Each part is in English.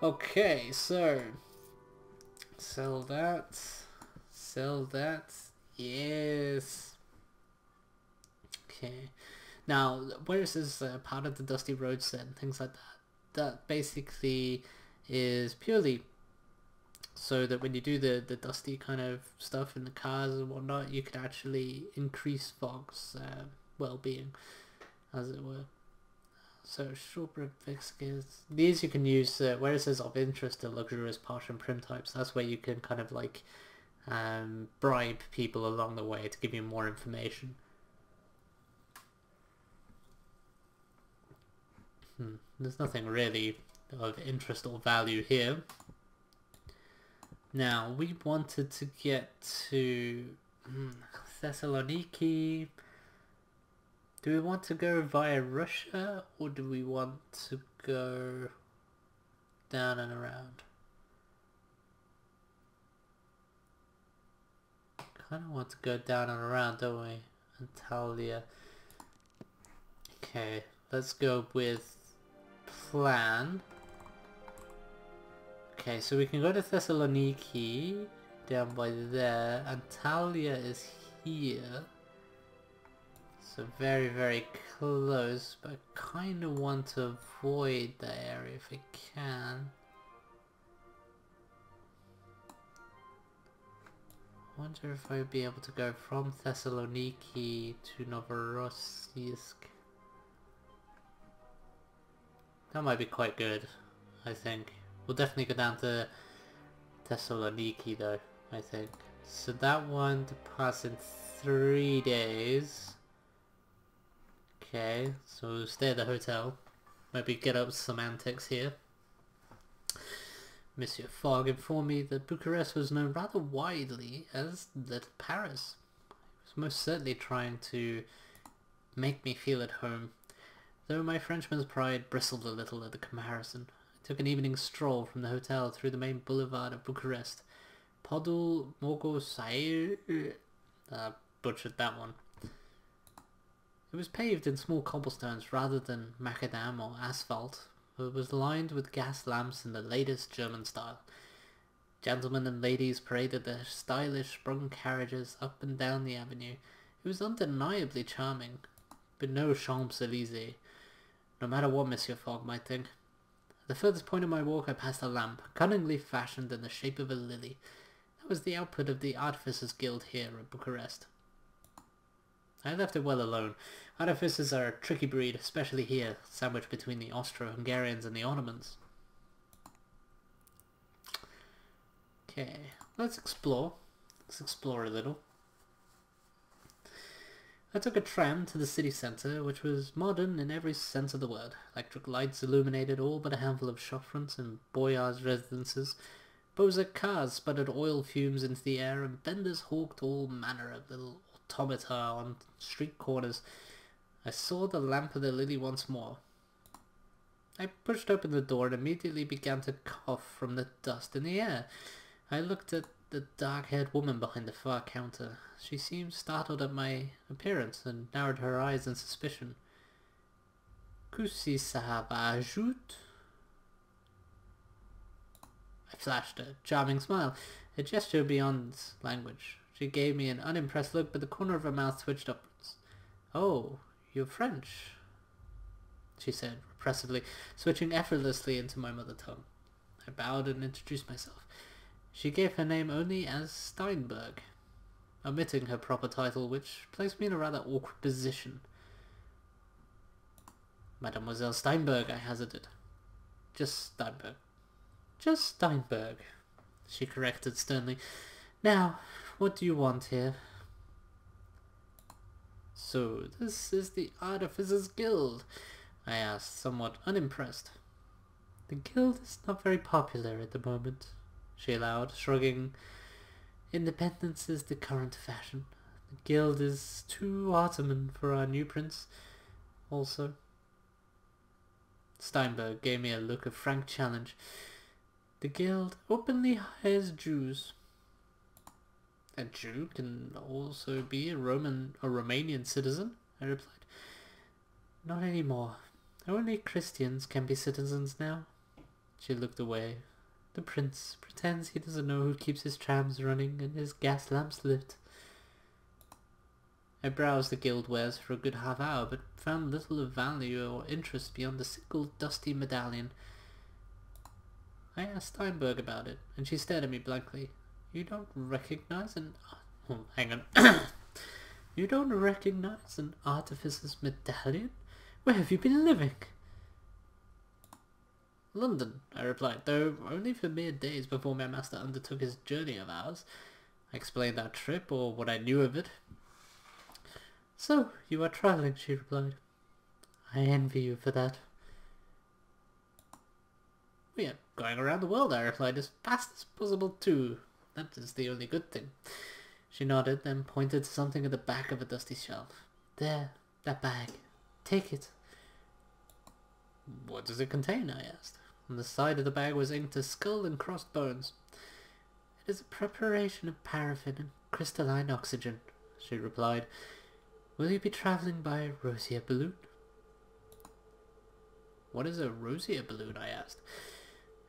Okay, so sell that, sell that. Yes. Okay. Now, where is this part of the Dusty Road set and things like that? That basically is purely so that when you do the dusty kind of stuff in the cars and whatnot, you can actually increase Fog's well-being, as it were. So shortbread biscuits. These you can use where it says of interest to luxurious posh and prim types. That's where you can kind of like bribe people along the way to give you more information. There's nothing really of interest or value here. Now we wanted to get to Thessaloniki. Do we want to go via Russia or do we want to go down and around? Kind of want to go down and around, don't we? Antalya. Okay, let's go with plan. Okay, so we can go to Thessaloniki, down by there. Antalya is here. So very, very close, but I kind of want to avoid that area if I can. I wonder if I'd be able to go from Thessaloniki to Novorossiysk. That might be quite good, I think. We'll definitely go down to Thessaloniki though, I think. So that one departs in 3 days. Okay, so we'll stay at the hotel. Maybe get up some antics here. Monsieur Fogg informed me that Bucharest was known rather widely as Little Paris. He was most certainly trying to make me feel at home, though my Frenchman's pride bristled a little at the comparison. I took an evening stroll from the hotel through the main boulevard of Bucharest. Podul Mogosai... butchered that one. It was paved in small cobblestones rather than macadam or asphalt. It was lined with gas lamps in the latest German style. Gentlemen and ladies paraded their stylish sprung carriages up and down the avenue. It was undeniably charming, but no Champs-Élysées, no matter what Monsieur Fogg might think. At the furthest point of my walk I passed a lamp, cunningly fashioned in the shape of a lily. That was the output of the Artificers' Guild here at Bucharest. I left it well alone. Artificers are a tricky breed, especially here, sandwiched between the Austro-Hungarians and the Ottomans. Okay, let's explore. Let's explore a little. I took a tram to the city centre, which was modern in every sense of the word. Electric lights illuminated all but a handful of shopfronts and boyars' residences. Bozak cars sputtered oil fumes into the air, and vendors hawked all manner of little automata on street corners. I saw the lamp of the lily once more. I pushed open the door and immediately began to cough from the dust in the air. I looked at the dark-haired woman behind the far counter. She seemed startled at my appearance and narrowed her eyes in suspicion. "Kusi sahab ajoute?" I flashed a charming smile, a gesture beyond language. She gave me an unimpressed look, but the corner of her mouth twitched upwards. "Oh, you're French," she said repressively, switching effortlessly into my mother tongue. I bowed and introduced myself. She gave her name only as Steinberg, omitting her proper title, which placed me in a rather awkward position. "Mademoiselle Steinberg," I hazarded. "Just Steinberg." "Just Steinberg," she corrected sternly. "Now, what do you want here?" "So, this is the Artificers' Guild?" I asked, somewhat unimpressed. "The guild is not very popular at the moment," she allowed, shrugging. "Independence is the current fashion. The guild is too Ottoman for our new prince, also." Steinberg gave me a look of frank challenge. "The guild openly hires Jews." "A Jew can also be a Romanian citizen," I replied. "Not anymore. Only Christians can be citizens now." She looked away. The prince pretends he doesn't know who keeps his trams running and his gas lamps lit. I browsed the guild wares for a good half hour, but found little of value or interest beyond a single dusty medallion. I asked Steinberg about it, and she stared at me blankly. You don't recognize an... Oh, hang on. You don't recognize an artificer's medallion? Where have you been living? London, I replied, though only for mere days before my master undertook his journey of ours. I explained our trip, or what I knew of it. So, you are travelling, she replied. I envy you for that. We are going around the world, I replied, as fast as possible too. That is the only good thing. She nodded, then pointed to something at the back of a dusty shelf. There, that bag. Take it. What does it contain? I asked. On the side of the bag was inked a skull and crossed bones. It is a preparation of paraffin and crystalline oxygen, she replied. Will you be travelling by Rosier balloon? What is a Rosier balloon? I asked.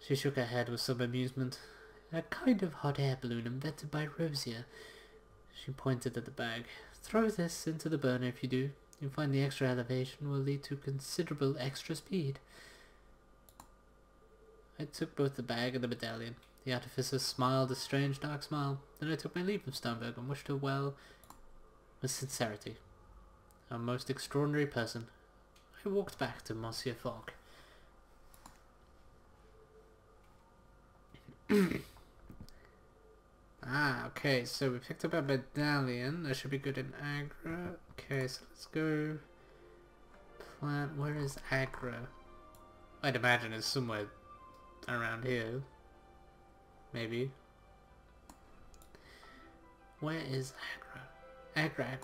She shook her head with some amusement. A kind of hot air balloon invented by Rosier. She pointed at the bag. Throw this into the burner if you do. You'll find the extra elevation will lead to considerable extra speed. I took both the bag and the medallion. The artificer smiled a strange dark smile. Then I took my leave of Steinberg and wished her well with sincerity. A most extraordinary person. I walked back to Monsieur Fogg. Okay, so we picked up a medallion. That should be good in Agra. Okay, so let's go... Where is Agra? I'd imagine it's somewhere around here. Maybe. Where is Agra? Agra.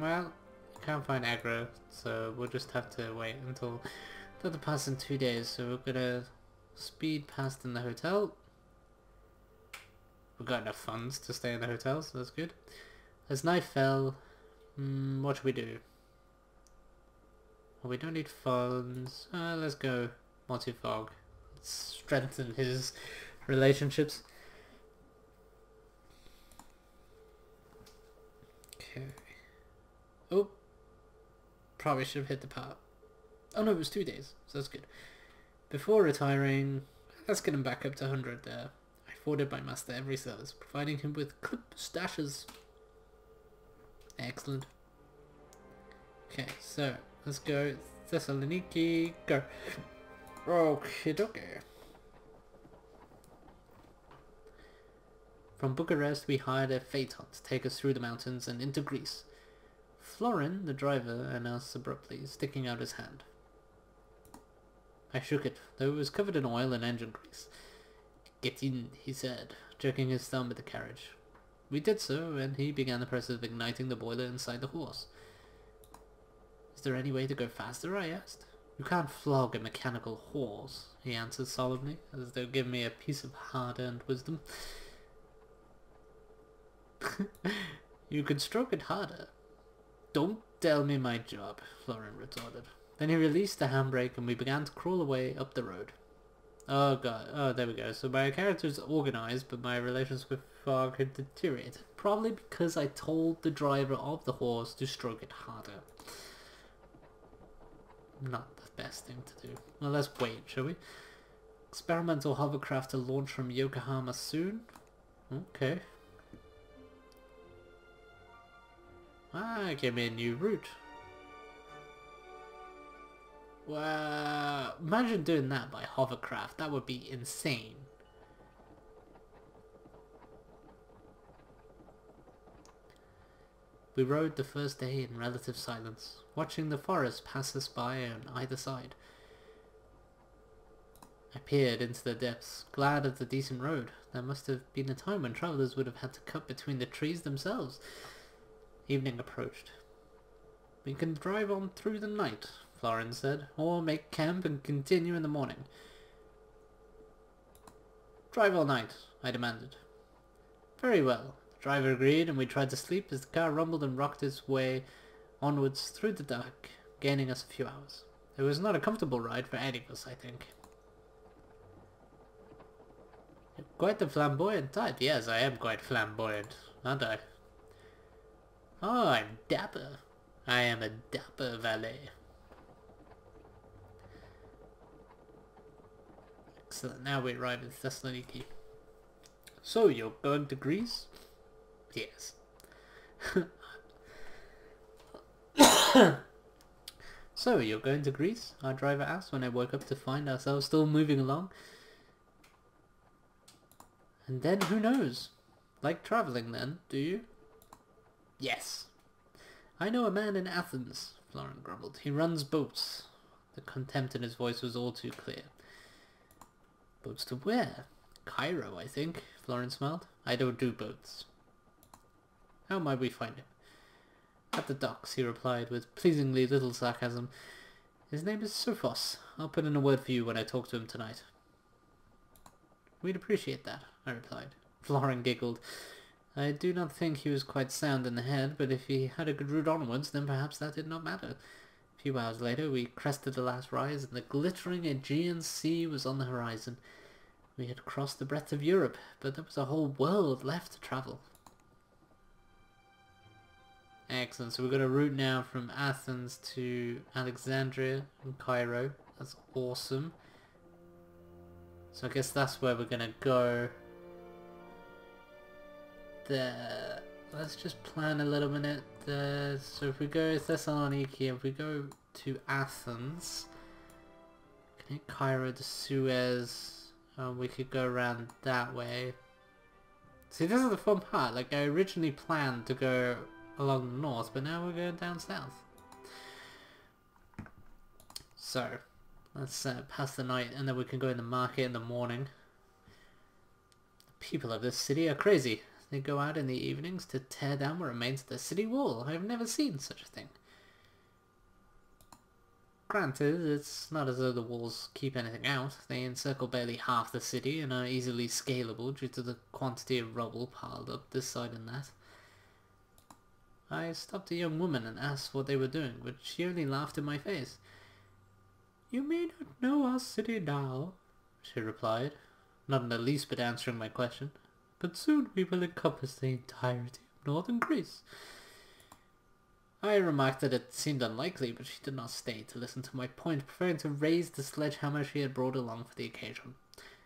Well, can't find Agra, so we'll just have to wait until the pass in 2 days. So we're gonna speed past in the hotel. We've got enough funds to stay in the hotel, so that's good. As night fell, what should we do? Well, we don't need funds. Let's go Monty Fogg. Let's strengthen his relationships. Okay. Oh, probably should have hit the part. Oh no, it was 2 days, so that's good. Before retiring, let's get him back up to 100 there. I afforded my master every service, providing him with clip stashes. Excellent. Okay, so let's go Thessaloniki, go. Okay. From Bucharest we hired a phaeton to take us through the mountains and into Greece. Florin, the driver, announced abruptly, sticking out his hand. I shook it, though it was covered in oil and engine grease. Get in, he said, jerking his thumb at the carriage. We did so, and he began the process of igniting the boiler inside the horse. Is there any way to go faster? I asked. You can't flog a mechanical horse, he answered solemnly, as though giving me a piece of hard-earned wisdom. You could stroke it harder. Don't tell me my job, Florin retorted. Then he released the handbrake and we began to crawl away up the road. Oh god, oh there we go. So my character's organised, but my relations with Fogg had deteriorated. Probably because I told the driver of the horse to stroke it harder. Not the best thing to do. Well, let's wait, shall we? Experimental hovercraft to launch from Yokohama soon? Okay. Give me a new route. Wow, imagine doing that by hovercraft. That would be insane. We rode the first day in relative silence, watching the forest pass us by on either side. I peered into the depths, glad of the decent road. There must have been a time when travellers would have had to cut between the trees themselves. Evening approached. We can drive on through the night, Florin said, or make camp and continue in the morning. Drive all night, I demanded. Very well. The driver agreed, and we tried to sleep as the car rumbled and rocked its way onwards through the dark, gaining us a few hours. It was not a comfortable ride for any of us, I think. You're quite the flamboyant type. Yes, I am quite flamboyant, aren't I? Oh, I'm dapper. I am a dapper valet. Excellent, now we arrive in Thessaloniki. So, you're going to Greece? Yes. So, you're going to Greece? Our driver asked when I woke up to find ourselves still moving along. And then, who knows? Like travelling then, do you? Yes. I know a man in Athens, Florin grumbled. He runs boats. The contempt in his voice was all too clear. Boats to where? Cairo, I think, Florin smiled. I don't do boats. How might we find him? At the docks, he replied with pleasingly little sarcasm. His name is Sophos. I'll put in a word for you when I talk to him tonight. We'd appreciate that, I replied. Florin giggled. I do not think he was quite sound in the head, but if he had a good route onwards, then perhaps that did not matter. A few hours later, we crested the last rise, and the glittering Aegean Sea was on the horizon. We had crossed the breadth of Europe, but there was a whole world left to travel. Excellent, so we've got a route now from Athens to Alexandria and Cairo. That's awesome. So I guess that's where we're gonna go. There. Let's just plan a little minute there. So if we go Thessaloniki, if we go to Athens, connect Cairo to Suez, we could go around that way. See, this is the fun part. Like, I originally planned to go along the north, but now we're going down south. So, let's pass the night, and then we can go in the market in the morning. The people of this city are crazy. They go out in the evenings to tear down what remains of the city wall. I have never seen such a thing. Granted, it's not as though the walls keep anything out. They encircle barely half the city and are easily scalable due to the quantity of rubble piled up this side and that. I stopped a young woman and asked what they were doing, but she only laughed in my face. You may not know our city now, she replied, not in the least bit answering my question. But soon we will encompass the entirety of northern Greece. I remarked that it seemed unlikely, but she did not stay to listen to my point, preferring to raise the sledgehammer she had brought along for the occasion.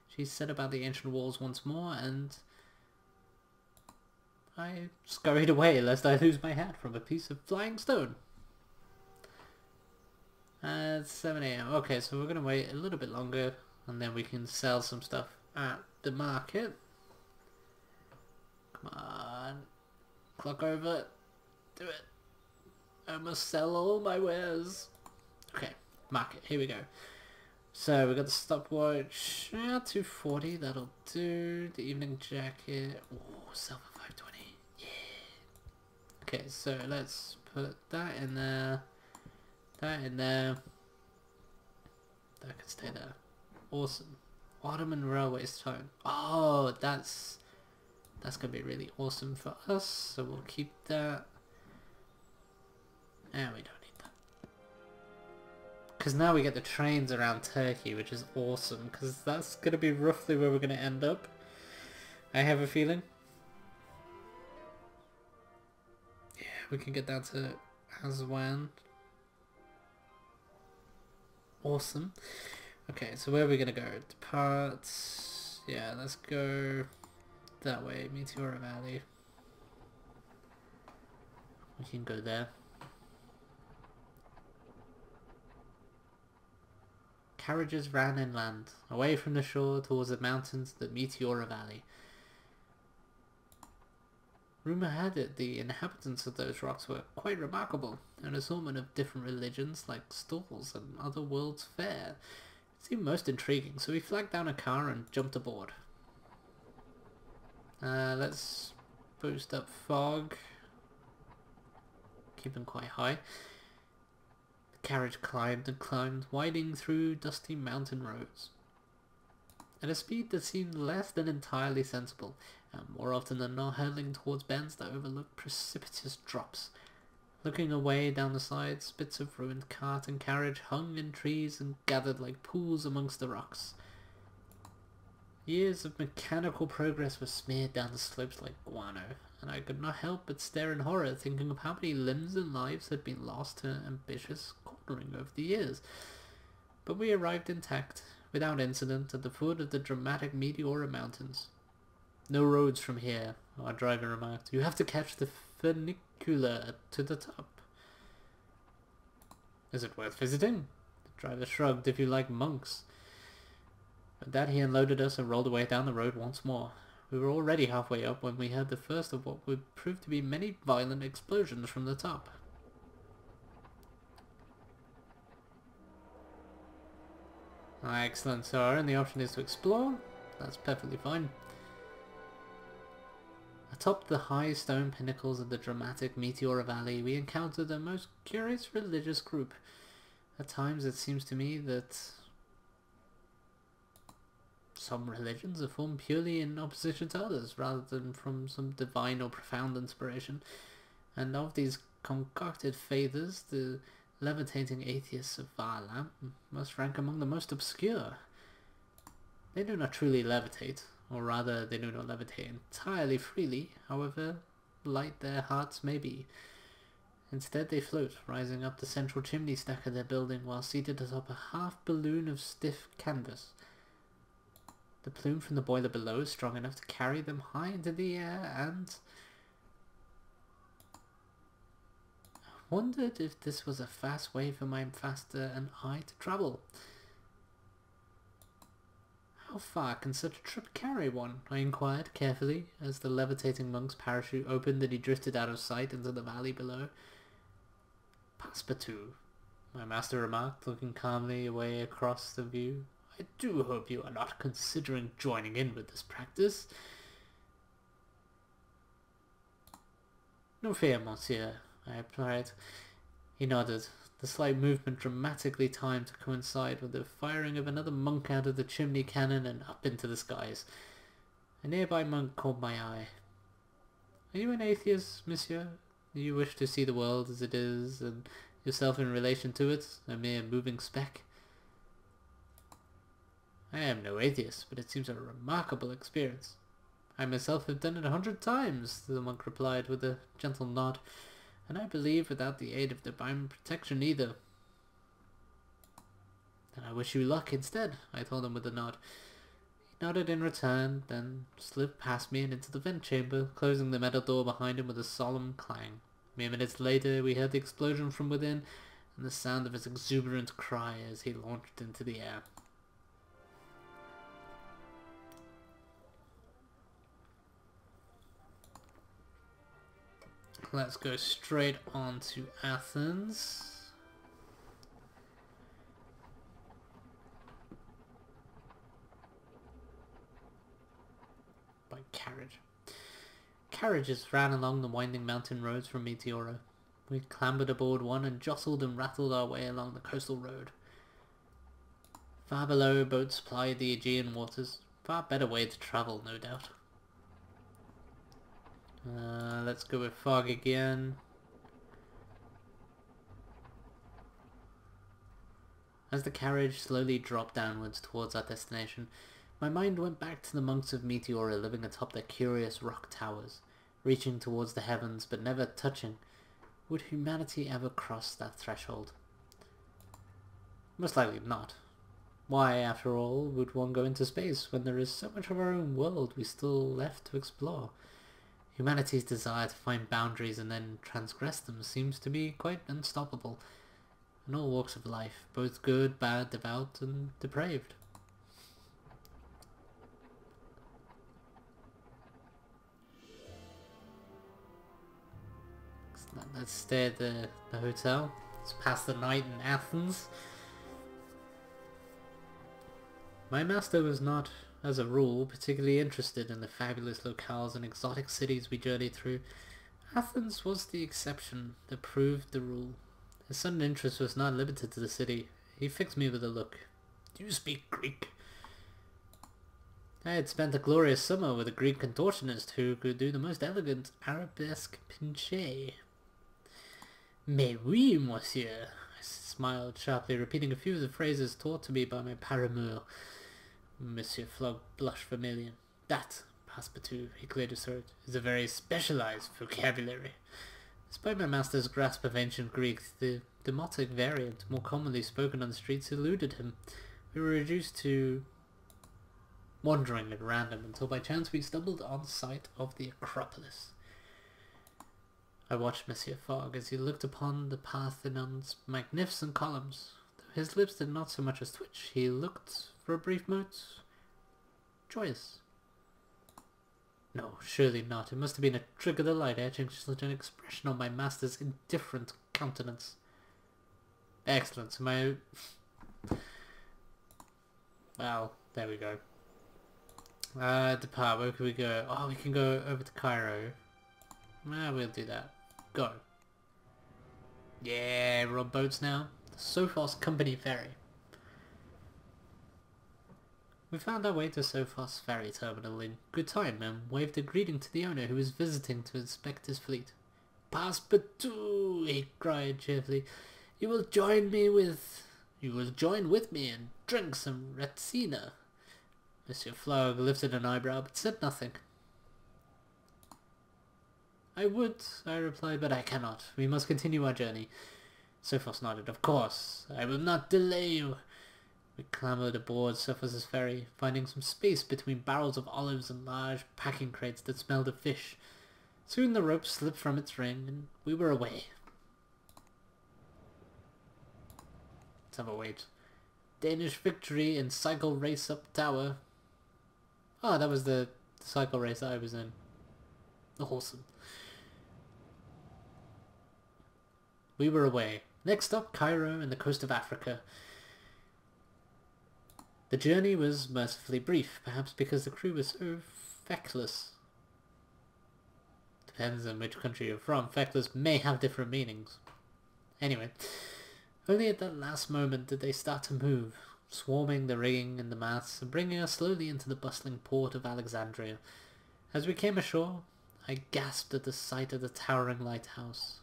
She set about the ancient walls once more, and I scurried away lest I lose my hat from a piece of flying stone. At 7 AM. Okay, so we're going to wait a little bit longer, and then we can sell some stuff at the market. Come on. Clock over. Do it. I must sell all my wares. Okay, market. Here we go. So we got the stopwatch. Yeah, 240. That'll do. The evening jacket. Oh, sell for 520. Yeah. Okay, so let's put that in there. That in there. That can stay there. Awesome. Ottoman Railways tone. Oh, that's going to be really awesome for us, so we'll keep that. And we don't need that. Because now we get the trains around Turkey, which is awesome, because that's going to be roughly where we're going to end up. I have a feeling. Yeah, we can get down to Aswan. Awesome. Okay, so where are we going to go? Depart. Yeah, let's go that way, Meteora Valley. We can go there. Carriages ran inland, away from the shore towards the mountains of the Meteora Valley. Rumour had it the inhabitants of those rocks were quite remarkable, an assortment of different religions like stalls and other world's fare. It seemed most intriguing, so we flagged down a car and jumped aboard. Let's boost up fog. Keep them quite high. The carriage climbed and climbed, winding through dusty mountain roads. at a speed that seemed less than entirely sensible, and more often than not hurtling towards bends that overlooked precipitous drops. Looking away down the sides, bits of ruined cart and carriage hung in trees and gathered like pools amongst the rocks. Years of mechanical progress were smeared down the slopes like guano, and I could not help but stare in horror, thinking of how many limbs and lives had been lost to ambitious cornering over the years. But we arrived intact, without incident, at the foot of the dramatic Meteora Mountains. "No roads from here," our driver remarked. "You have to catch the funicular to the top." "Is it worth visiting?" The driver shrugged. "If you like monks." With that he unloaded us and rolled away down the road once more. We were already halfway up when we heard the first of what would prove to be many violent explosions from the top. Excellent, sir, and the option is to explore? That's perfectly fine. Atop the high stone pinnacles of the dramatic Meteora Valley, we encountered a most curious religious group. At times it seems to me that some religions are formed purely in opposition to others, rather than from some divine or profound inspiration. And of these concocted faithers, the levitating atheists of Varlam must rank among the most obscure. They do not truly levitate, or rather they do not levitate entirely freely, however light their hearts may be. Instead they float, rising up the central chimney stack of their building while seated atop a half balloon of stiff canvas. The plume from the boiler below is strong enough to carry them high into the air, and I wondered if this was a fast way for my master and I to travel. "How far can such a trip carry one?" I inquired carefully as the levitating monk's parachute opened and he drifted out of sight into the valley below. "Passepartout," my master remarked, looking calmly away across the view. "I do hope you are not considering joining in with this practice." "No fear, monsieur," I replied. He nodded, the slight movement dramatically timed to coincide with the firing of another monk out of the chimney cannon and up into the skies. A nearby monk caught my eye. "Are you an atheist, monsieur? Do you wish to see the world as it is, and yourself in relation to it, a mere moving speck?" "I am no atheist, but it seems a remarkable experience." "I myself have done it 100 times, the monk replied with a gentle nod, "and I believe without the aid of divine protection either." "Then I wish you luck instead," I told him with a nod. He nodded in return, then slipped past me and into the vent chamber, closing the metal door behind him with a solemn clang. Mere minutes later we heard the explosion from within and the sound of his exuberant cry as he launched into the air. Let's go straight on to Athens. By carriage. Carriages ran along the winding mountain roads from Meteora. We clambered aboard one and jostled and rattled our way along the coastal road. Far below, boats plied the Aegean waters. Far better way to travel, no doubt. Let's go with fog again. As the carriage slowly dropped downwards towards our destination, my mind went back to the monks of Meteora living atop their curious rock towers, reaching towards the heavens but never touching. Would humanity ever cross that threshold? Most likely not. Why, after all, would one go into space when there is so much of our own world we still left to explore? Humanity's desire to find boundaries and then transgress them seems to be quite unstoppable, in all walks of life, both good, bad, devout, and depraved. Let's stay at the hotel. Let's pass the night in Athens. My master was not, as a rule, particularly interested in the fabulous locales and exotic cities we journeyed through. Athens was the exception that proved the rule. His sudden interest was not limited to the city. He fixed me with a look. "Do you speak Greek?" I had spent a glorious summer with a Greek contortionist who could do the most elegant arabesque pinché. Mais oui, monsieur. I smiled sharply, repeating a few of the phrases taught to me by my paramour. Monsieur Flog blushed vermilion. That, Passepartout, he cleared his throat, is a very specialized vocabulary. Despite my master's grasp of ancient Greek, the demotic variant, more commonly spoken on the streets, eluded him. We were reduced to wandering at random until by chance we stumbled on sight of the Acropolis. I watched Monsieur Fogg as he looked upon the Parthenon's magnificent columns. Though his lips did not so much as twitch, he looked, for a brief moment, joyous. No, surely not. It must have been a trick of the light etching such an expression on my master's indifferent countenance. Excellent. Well, there we go. Depart. Where can we go? Oh, we can go over to Cairo. We'll do that. Go. Yeah, we're on boats now. The Sophos Company Ferry. We found our way to Sophos Ferry Terminal in good time and waved a greeting to the owner who was visiting to inspect his fleet. Passepartout, he cried cheerfully. You will join with me and drink some Retsina. Monsieur Flog lifted an eyebrow but said nothing. I would, I replied, but I cannot. We must continue our journey. Sophos nodded. Of course. I will not delay you. We clambered aboard Sophos' ferry, finding some space between barrels of olives and large packing crates that smelled of fish. Soon the rope slipped from its ring, and we were away. Let's have a wait. Danish victory in cycle race up tower. Oh, that was the cycle race I was in. Awesome. We were away. Next up, Cairo and the coast of Africa. The journey was mercifully brief, perhaps because the crew was so feckless. Depends on which country you're from. Feckless may have different meanings. Anyway, only at that last moment did they start to move, swarming the rigging and the masts and bringing us slowly into the bustling port of Alexandria. As we came ashore, I gasped at the sight of the towering lighthouse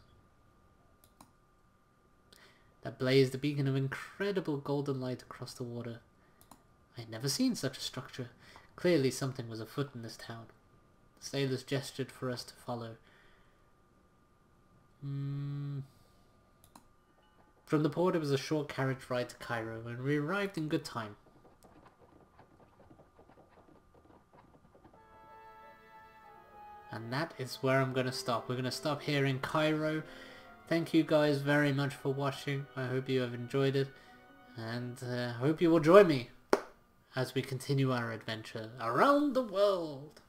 that blazed a beacon of incredible golden light across the water. I had never seen such a structure. Clearly something was afoot in this town. The sailors gestured for us to follow. From the port it was a short carriage ride to Cairo, and we arrived in good time. And that is where I'm going to stop. We're going to stop here in Cairo. Thank you guys very much for watching. I hope you have enjoyed it, and I hope you will join me as we continue our adventure around the world.